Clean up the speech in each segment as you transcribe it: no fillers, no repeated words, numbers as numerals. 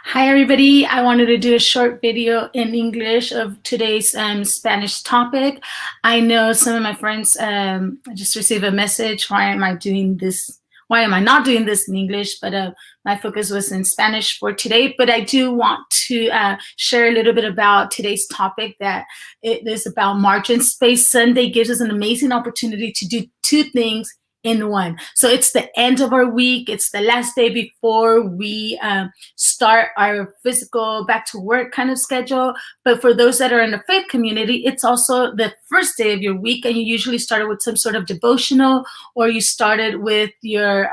Hi, everybody. I wanted to do a short video in English of today's Spanish topic. I know some of my friends just received a message. Why am I doing this? Why am I not doing this in English? But my focus was in Spanish for today. But I do want to share a little bit about today's topic, that it is about margin space. Sunday gives us an amazing opportunity to do two things in one. So it's the end of our week. It's the last day before we start our physical back to work kind of schedule. But for those that are in the faith community, it's also the first day of your week, and you usually started with some sort of devotional, or you started with your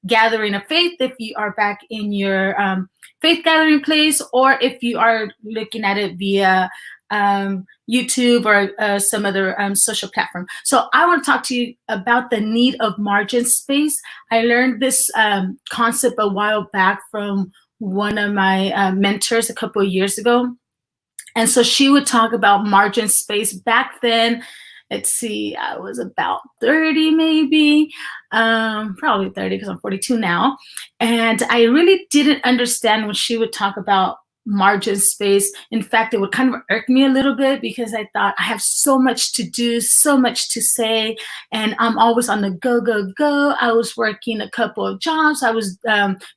gathering of faith if you are back in your faith gathering place, or if you are looking at it via YouTube or some other social platform. So I want to talk to you about the need of margin space. I learned this concept a while back from one of my mentors a couple of years ago. And so she would talk about margin space. Back then, let's see, I was about 30 maybe, probably 30 because I'm 42 now. And I really didn't understand when she would talk about margin space. In fact, it would kind of irk me a little bit because I thought I have so much to do, so much to say, and I'm always on the go, go, go. I was working a couple of jobs. I was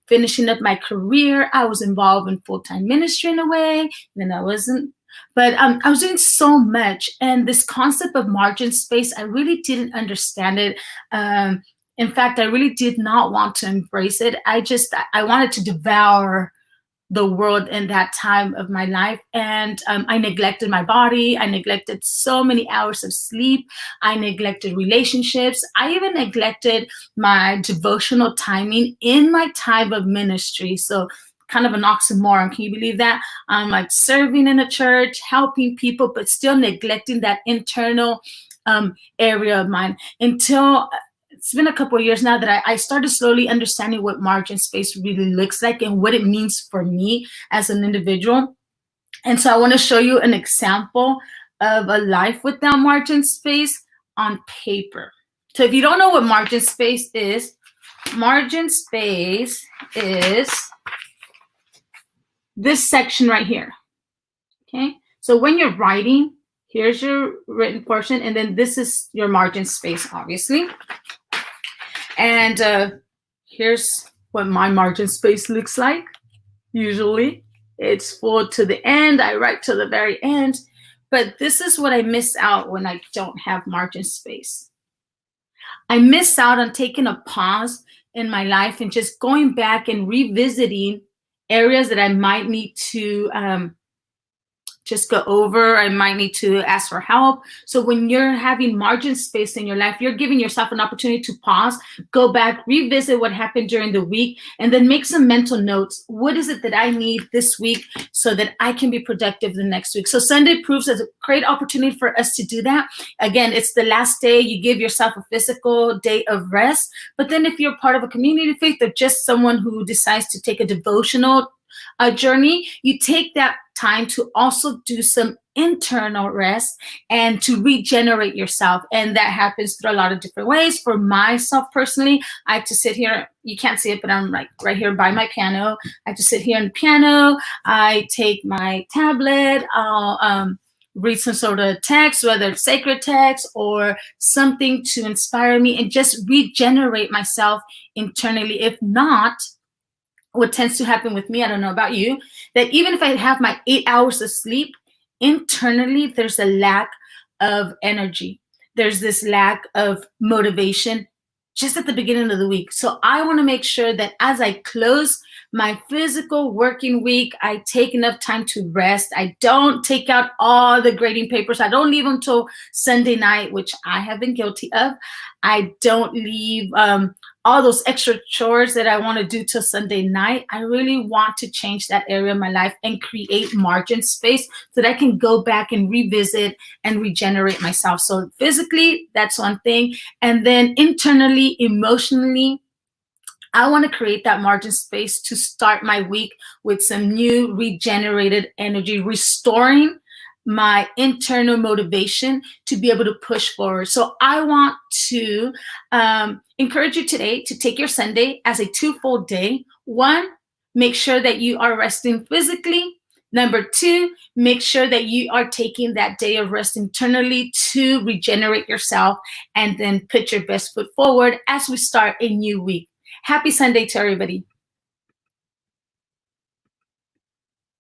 finishing up my career. I was involved in full-time ministry in a way, and I wasn't. But I was doing so much, and this concept of margin space, I really didn't understand it. In fact, I really did not want to embrace it. I wanted to devour the world in that time of my life. And I neglected my body. I neglected so many hours of sleep. I neglected relationships. I even neglected my devotional timing in my time of ministry. So kind of an oxymoron. Can you believe that? I'm like serving in a church, helping people, but still neglecting that internal area of mine until it's been a couple of years now that I started slowly understanding what margin space really looks like and what it means for me as an individual. And so I want to show you an example of a life without margin space on paper. So if you don't know what margin space is this section right here. Okay, so when you're writing, here's your written portion, and then this is your margin space, obviously. And here's what my margin space looks like. Usually it's full to the end. I write to the very end. But this is what I miss out when I don't have margin space. I miss out on taking a pause in my life and just going back and revisiting areas that I might need to just go over. I might need to ask for help. So when you're having margin space in your life, you're giving yourself an opportunity to pause, go back, revisit what happened during the week, and then make some mental notes. What is it that I need this week so that I can be productive the next week? So Sunday proves as a great opportunity for us to do that. Again, it's the last day. You give yourself a physical day of rest. But then if you're part of a community of faith or just someone who decides to take a devotional journey, you take that time to also do some internal rest and to regenerate yourself. And that happens through a lot of different ways. For myself personally, I have to sit here. You can't see it, but I'm like right here by my piano. I have to sit here on the piano. I take my tablet. I'll read some sort of text, whether it's sacred text or something to inspire me and just regenerate myself internally. If not, what tends to happen with me, I don't know about you, that even if I have my 8 hours of sleep, internally there's a lack of energy. There's this lack of motivation just at the beginning of the week. So I want to make sure that as I close my physical working week, I take enough time to rest. I don't take out all the grading papers. I don't leave them till Sunday night, which I have been guilty of. I don't leave all those extra chores that I want to do till Sunday night. I really want to change that area of my life and create margin space so that I can go back and revisit and regenerate myself. So physically, that's one thing. And then internally, emotionally, I want to create that margin space to start my week with some new regenerated energy, restoring my internal motivation to be able to push forward. So I want to encourage you today to take your Sunday as a twofold day. One, make sure that you are resting physically. Number two, make sure that you are taking that day of rest internally to regenerate yourself and then put your best foot forward as we start a new week. Happy Sunday to everybody.